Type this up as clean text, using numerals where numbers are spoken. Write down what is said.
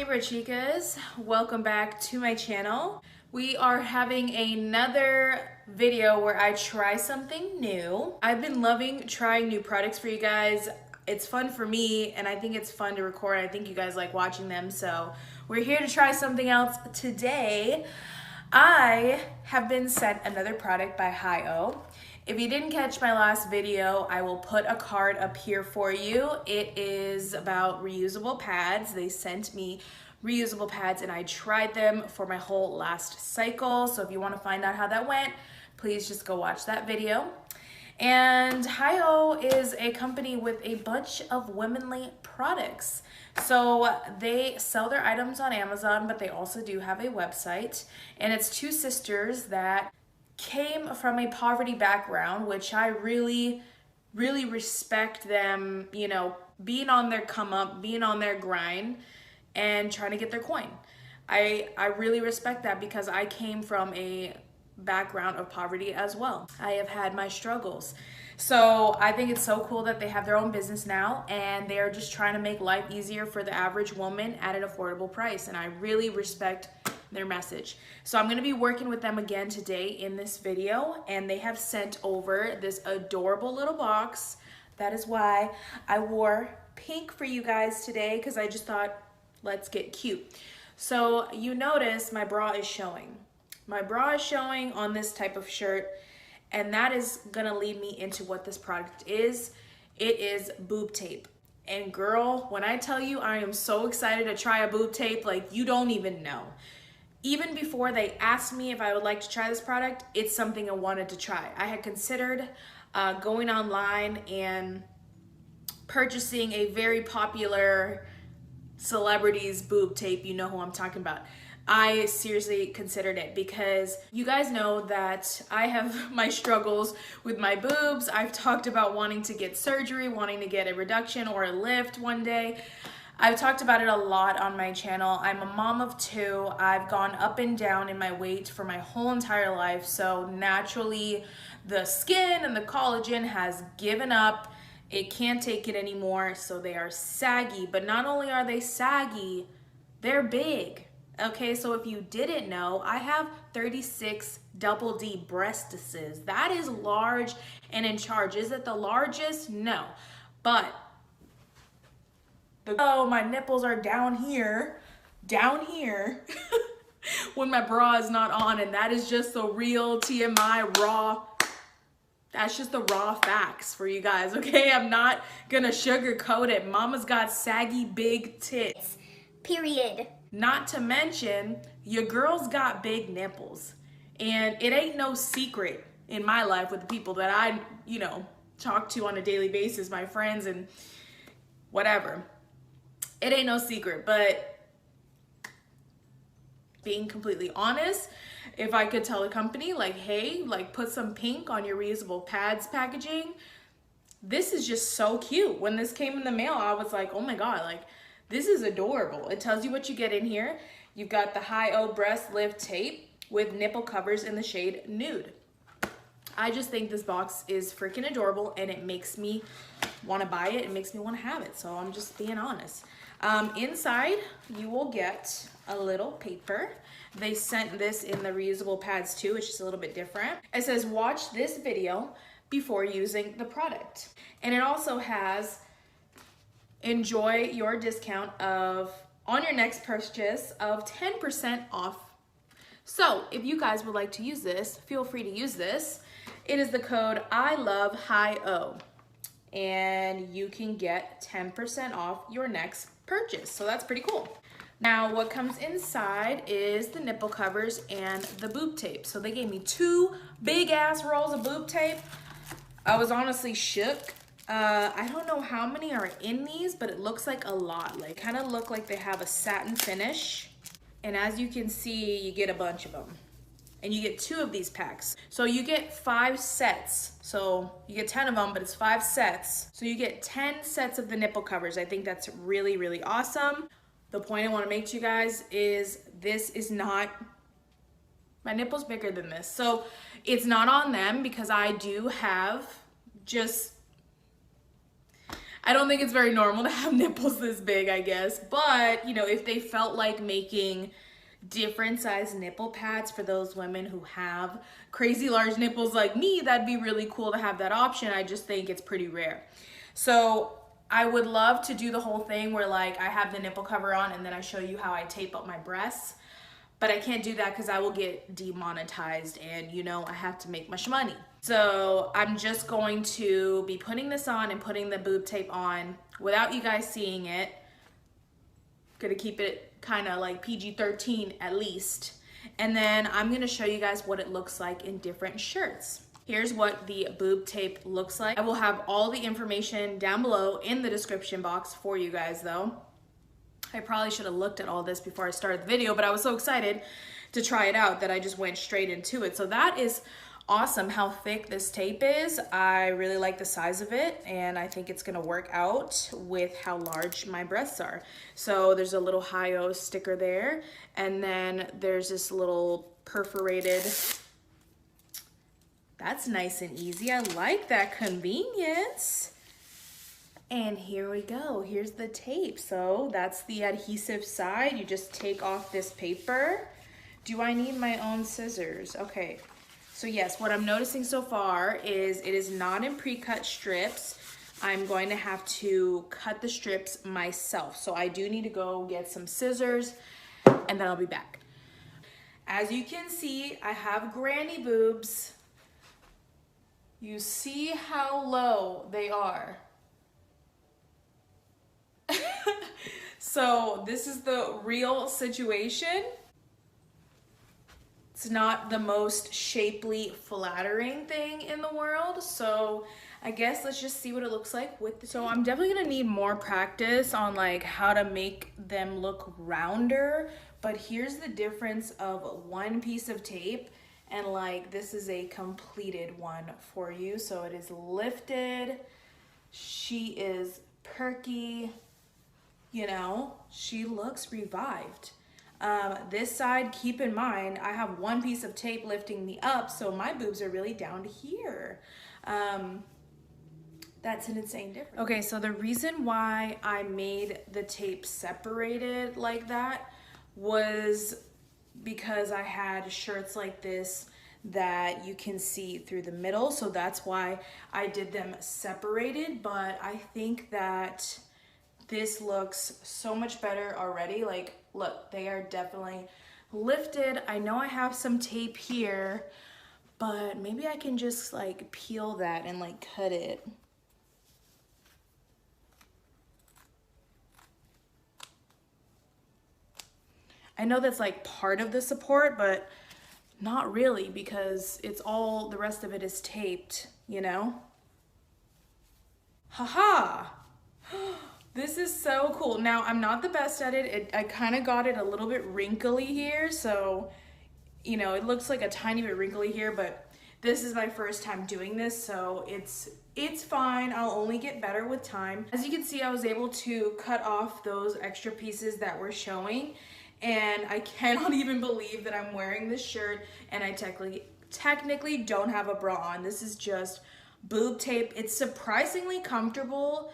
Libra Chicas, welcome back to my channel. We are having another video where I try something new. I've been loving trying new products for you guys. It's fun for me and I think it's fun to record. I think you guys like watching them, so we're here to try something else today. I have been sent another product by Hi-O. If you didn't catch my last video, I will put a card up here for you. It is about reusable pads. They sent me reusable pads and I tried them for my whole last cycle. So if you want to find out how that went, please just go watch that video. And Hi-O is a company with a bunch of womanly products. So they sell their items on Amazon, but they also do have a website. And it's two sisters that came from a poverty background, which I really respect them, you know, being on their come up, being on their grind and trying to get their coin. I really respect that because I came from a background of poverty as well. I have had my struggles. So I think it's so cool that they have their own business now and they are just trying to make life easier for the average woman at an affordable price. And I really respect their message. So I'm gonna be working with them again today in this video, and they have sent over this adorable little box. That is why I wore pink for you guys today, because I just thought, let's get cute. So you notice my bra is showing. My bra is showing on this type of shirt, and that is gonna lead me into what this product is. It is boob tape. And girl, when I tell you I am so excited to try a boob tape, like you don't even know. Even before they asked me if I would like to try this product, it's something I wanted to try. I had considered going online and purchasing a very popular celebrity's boob tape. You know who I'm talking about. I seriously considered it because you guys know that I have my struggles with my boobs. I've talked about wanting to get surgery, wanting to get a reduction or a lift one day. I've talked about it a lot on my channel. I'm a mom of two. I've gone up and down in my weight for my whole entire life. So naturally, the skin and the collagen has given up. It can't take it anymore. So they are saggy. But not only are they saggy, they're big. Okay, so if you didn't know, I have 36 double D breastises. That is large and in charge. Is it the largest? No. But oh, my nipples are down here when my bra is not on, and that is just the real TMI raw. That's just the raw facts for you guys, okay? I'm not gonna sugarcoat it. Mama's got saggy big tits. Period. Not to mention, your girl's got big nipples. And it ain't no secret in my life with the people that I, you know, talk to on a daily basis, my friends and whatever. It ain't no secret, but being completely honest, if I could tell a company like, hey, like put some pink on your reusable pads packaging, this is just so cute. When this came in the mail, I was like, oh my God, like this is adorable. It tells you what you get in here. You've got the Hi-O breast lift tape with nipple covers in the shade Nude. I just think this box is freaking adorable and it makes me want to buy it. It makes me want to have it. So I'm just being honest. Inside, you will get a little paper. They sent this in the reusable pads too, which is a little bit different. It says, watch this video before using the product. And it also has, enjoy your discount of, on your next purchase of 10% off. So if you guys would like to use this, feel free to use this. It is the code I love Hi-O. And you can get 10% off your next purchase. So that's pretty cool. Now what comes inside is the nipple covers and the boob tape. So they gave me two big ass rolls of boob tape. I was honestly shook. I don't know how many are in these, but it looks like a lot. Like kind of look like they have a satin finish. And as you can see, you get a bunch of them. And you get 2 of these packs. So you get 5 sets. So you get 10 of them, but it's 5 sets. So you get 10 sets of the nipple covers. I think that's really awesome. The point I want to make to you guys is this is not, my nipple's bigger than this. So it's not on them because I do have just, I don't think it's very normal to have nipples this big, I guess. But, you know, if they felt like making different size nipple pads for those women who have crazy large nipples like me, that'd be really cool to have that option. I just think it's pretty rare. So I would love to do the whole thing where like I have the nipple cover on and then I show you how I tape up my breasts. But I can't do that because I will get demonetized and, you know, I have to make much money. So I'm just going to be putting this on and putting the boob tape on without you guys seeing it. Gonna keep it kind of like PG-13 at least. And then I'm gonna show you guys what it looks like in different shirts. Here's what the boob tape looks like. I will have all the information down below in the description box for you guys though. I probably should have looked at all this before I started the video, but I was so excited to try it out that I just went straight into it. So that is awesome how thick this tape is. I really like the size of it and I think it's gonna work out with how large my breasts are. So there's a little Hi-O sticker there and then there's this little perforated. That's nice and easy. I like that convenience. And here we go, here's the tape. So that's the adhesive side. You just take off this paper. Do I need my own scissors? Okay, so yes, what I'm noticing so far is it is not in pre-cut strips. I'm going to have to cut the strips myself. So I do need to go get some scissors and then I'll be back. As you can see, I have granny boobs. You see how low they are. So this is the real situation. It's not the most shapely, flattering thing in the world. So I guess let's just see what it looks like with the tape. So I'm definitely gonna need more practice on like how to make them look rounder. But here's the difference of one piece of tape and like this is a completed one for you. So it is lifted. She is perky. You know, she looks revived. This side, keep in mind, I have one piece of tape lifting me up, so my boobs are really down to here. That's an insane difference. Okay, so the reason why I made the tape separated like that was because I had shirts like this that you can see through the middle, so that's why I did them separated, but I think that this looks so much better already. Like, look, they are definitely lifted. I know I have some tape here, but maybe I can just like peel that and like cut it. I know that's like part of the support, but not really because it's all, the rest of it is taped, you know? Haha! This is so cool. Now, I'm not the best at it. I kind of got it a little bit wrinkly here, so, you know, it looks like a tiny bit wrinkly here, but this is my first time doing this, so it's fine. I'll only get better with time. As you can see, I was able to cut off those extra pieces that were showing, and I cannot even believe that I'm wearing this shirt and I technically don't have a bra on. This is just boob tape. It's surprisingly comfortable.